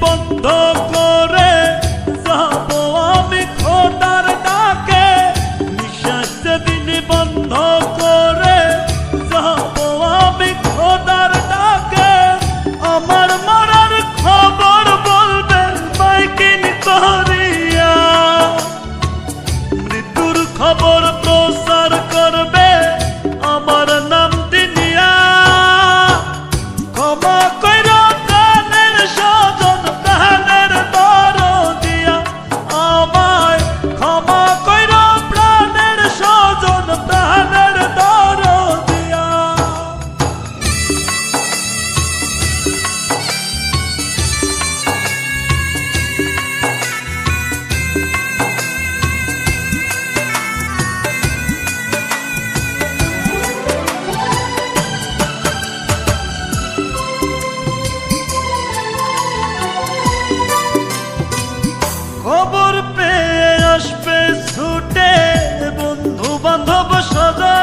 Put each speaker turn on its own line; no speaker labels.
বন্ধ করে যাব আমি খোদার ডাকে, নিঃশ্বাস যেদিন বন্ধ করে যাব আমি খোদার ডাকে। আমার মরার খবর বলবে মাইকিং করিয়া, মৃত্যুর খবর প্রচার করবে আমার নাম দিনিয়া। ক্ষমা কইরা প্রাণের স্বজন প্রাণের দরদিয়া, আমায় ক্ষমা কইরা প্রাণের স্বজন প্রাণের দরদিয়া। খবর পেয়ে আসবে ছুটে বন্ধু বান্ধব সদা,